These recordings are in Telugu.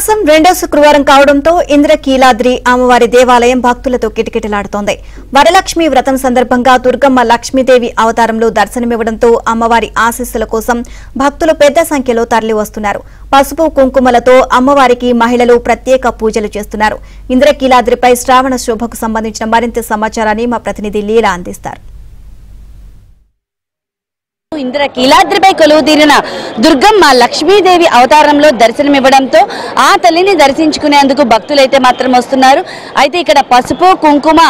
మాసం రెండో శుక్రవారం కావడంతో ఇంద్రకీలాద్రి అమ్మవారి దేవాలయం భక్తులతో కిటకిటలాడుతోంది. వరలక్ష్మి వ్రతం సందర్భంగా దుర్గమ్మ లక్ష్మీదేవి అవతారంలో దర్శనమివ్వడంతో అమ్మవారి ఆశీస్సుల కోసం భక్తులు పెద్ద సంఖ్యలో తరలివస్తున్నారు. పసుపు కుంకుమలతో అమ్మవారికి మహిళలు ప్రత్యేక పూజలు చేస్తున్నారు. ఇంద్రకీలాద్రిపై శ్రావణ శోభకు సంబంధించిన మరింత సమాచారాన్ని మా ప్రతినిధి లీలా అందిస్తారు. ఇంద్రకీలాద్రిపై కొలువు తీరిన దుర్గమ్మ లక్ష్మీదేవి అవతారంలో దర్శనమివ్వడంతో ఆ తల్లిని దర్శించుకునేందుకు భక్తులైతే మాత్రం వస్తున్నారు. అయితే ఇక్కడ పసుపు కుంకుమ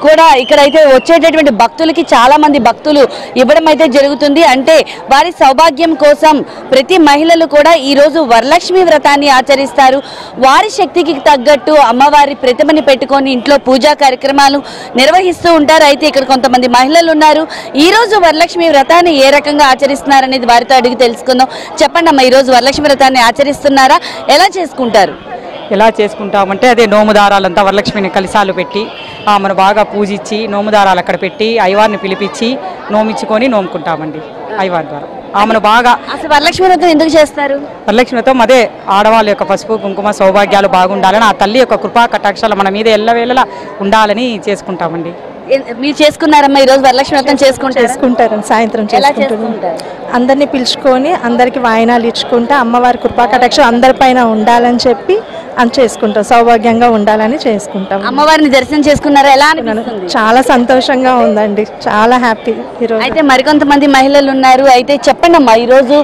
కూడా ఇక్కడైతే వచ్చేటటువంటి భక్తులకి చాలా మంది భక్తులు ఇవ్వడం అయితే జరుగుతుంది. అంటే వారి సౌభాగ్యం కోసం ప్రతి మహిళలు కూడా ఈ రోజు వరలక్ష్మి వ్రతాన్ని ఆచరిస్తారు. వారి శక్తికి తగ్గట్టు అమ్మవారి ప్రతిమని పెట్టుకొని ఇంట్లో పూజా కార్యక్రమాలు నిర్వహిస్తూ ఉంటారు. అయితే ఇక్కడ కొంతమంది మహిళలు ఉన్నారు. ఈ రోజు వరలక్ష్మి వ్రతాన్ని ఏ రకంగా ఆచరిస్తున్నారనేది వారితో అడిగి తెలుసుకుందాం. చెప్పండి అమ్మ, ఈ రోజు వరలక్ష్మి వ్రతాన్ని ఆచరిస్తున్నారా? ఎలా చేసుకుంటారు? ఎలా చేసుకుంటామంటే అదే నోముదారాలంతా వరలక్ష్మిని కలిసాలు పెట్టి ఆమెను బాగా పూజించి నోముదారాలు అక్కడ పెట్టి అయ్యవారిని పిలిపించి నోమించుకొని నోముకుంటామండి. అయ్యవారి ద్వారా ఆమెను బాగా. అసలు వరలక్ష్మి వ్రతం ఎందుకు చేస్తారు? వరలక్ష్మి వ్రతం అదే ఆడవాళ్ళ యొక్క పసుపు కుంకుమ సౌభాగ్యాలు బాగుండాలని, ఆ తల్లి యొక్క కృపా కటాక్షాలు మన మీద ఎల్లవేళలా ఉండాలని చేసుకుంటామండి. మీరు చేసుకున్నారమ్మా? ఈ రోజు వరలక్ష్మి వ్రతం చేసుకుంటారు. సాయంత్రం చేసుకుంటారు. అందరినీ పిలుచుకొని అందరికి వాయినాలు ఇచ్చుకుంటే అమ్మవారి కృపా కటాక్షం అందరిపైన ఉండాలని చెప్పి చేసుకుంటాం. సౌభాగ్యంగా ఉండాలని చేసుకుంటాం. అమ్మవారిని దర్శనం చేసుకున్నారా? ఎలా అనిపిస్తుంది? చాలా సంతోషంగా ఉందండి, చాలా హ్యాపీ. ఈరోజు అయితే మరికొంతమంది మహిళలు ఉన్నారు. అయితే చెప్పండి అమ్మా, ఈరోజు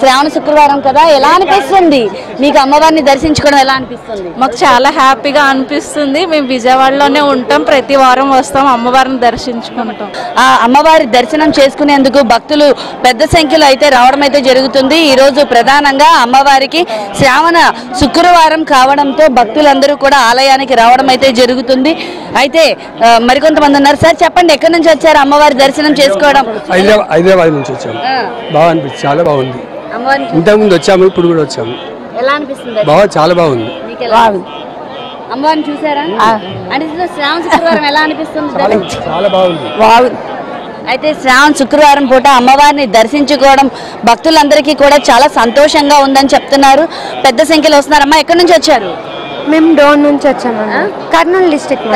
శ్రావణ శుక్రవారం కదా, ఎలా అనిపిస్తుంది మీకు? అమ్మవారిని దర్శించుకోవడం ఎలా అనిపిస్తుంది? మాకు చాలా హ్యాపీగా అనిపిస్తుంది. మేము విజయవాడలోనే ఉంటాం, ప్రతి వారం వస్తాం, అమ్మవారిని దర్శించుకుంటాం. ఆ అమ్మవారి దర్శనం చేసుకునేందుకు భక్తులు పెద్ద సంఖ్యలో అయితే రావడం అయితే జరుగుతుంది. ఈ రోజు ప్రధానంగా అమ్మవారికి శ్రావణ శుక్రవారం కావడంతో భక్తులందరూ కూడా ఆలయానికి రావడం అయితే జరుగుతుంది. అయితే మరికొంతమంది ఉన్నారు. సార్ చెప్పండి, ఎక్కడి నుంచి వచ్చారు అమ్మవారి దర్శనం చేసుకోవడం? హైదరాబాద్ నుంచి వచ్చాము. బాగా అనిపిస్తుంది, చాలా బాగుంది. ఇంతకు ముందు వచ్చాము, ఇప్పుడు కూడా వచ్చాము. ఎలా అనిపిస్తుంది? చాలా బాగుంది. అమ్మవారిని చూసారా? అంటే శ్రావణ శుక్రవారం ఎలా అనిపిస్తుంది? చాలా బాగుంది. అయితే శ్రావణ శుక్రవారం పూట అమ్మవారిని దర్శించుకోవడం భక్తులందరికీ కూడా చాలా సంతోషంగా ఉందని చెప్తున్నారు. పెద్ద సంఖ్యలో వస్తున్నారమ్మా. ఎక్కడి నుంచి వచ్చారు? మేము డోన్ నుంచి వచ్చామండి, కర్నూలు డిస్ట్రిక్ట్.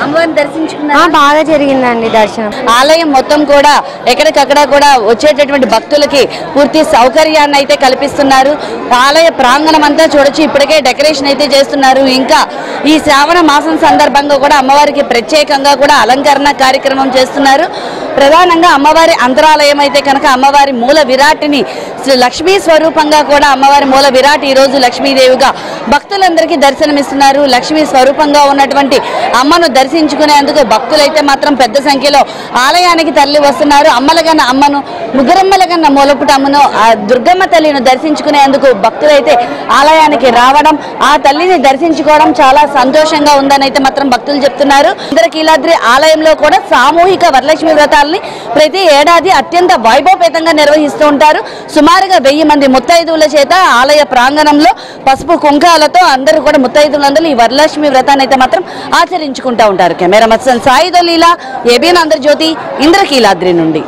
అమ్మవారిని దర్శించుకున్నా? బాగా జరిగిందండి దర్శనం. ఆలయం మొత్తం కూడా ఎక్కడికక్కడ కూడా వచ్చేటటువంటి భక్తులకి పూర్తి సౌకర్యాన్ని అయితే కల్పిస్తున్నారు. ఆలయ ప్రాంగణం అంతా చూడొచ్చు, ఇప్పటికే డెకరేషన్ అయితే చేస్తున్నారు. ఇంకా ఈ శ్రావణ మాసం సందర్భంగా కూడా అమ్మవారికి ప్రత్యేకంగా కూడా అలంకరణ కార్యక్రమం చేస్తున్నారు. ప్రధానంగా అమ్మవారి అంతరాలయం అయితే కనుక అమ్మవారి మూల విరాట్ని లక్ష్మీ స్వరూపంగా కూడా అమ్మవారి మూల విరాట్ ఈ రోజు లక్ష్మీదేవిగా భక్తులందరికీ దర్శనమిస్తున్నారు. లక్ష్మీ స్వరూపంగా ఉన్నటువంటి అమ్మను దర్శించుకునేందుకు భక్తులైతే మాత్రం పెద్ద సంఖ్యలో ఆలయానికి తరలి వస్తున్నారు. అమ్మలగన్న అమ్మను, ముగ్గురమ్మలగన్న మూలపుటమ్మను, ఆ దుర్గమ్మ తల్లిని దర్శించుకునేందుకు భక్తులైతే ఆలయానికి రావడం, ఆ తల్లిని దర్శించుకోవడం చాలా సంతోషంగా ఉందని అయితే మాత్రం భక్తులు చెప్తున్నారు. ఇంద్రకీలాద్రి ఆలయంలో కూడా సామూహిక వరలక్ష్మి వ్రతాలని ప్రతి ఏడాది అత్యంత వైభవపేతంగా నిర్వహిస్తూ ఉంటారు. సుమారుగా 1000 మంది ముత్తైదువుల చేత ఆలయ ప్రాంగణంలో పసుపు కుంకాలతో అందరూ కూడా ముత్తైదువులందరూ ఈ వరలక్ష్మి వ్రతాన్ని అయితే మాత్రం ఆచరించుకుంటూ ఉంటారు. కెమెరా పర్సన్ సాయితో లీలా, ఏబిఎన్ ఆంధ్రజ్యోతి, ఇంద్రకీలాద్రి నుండి.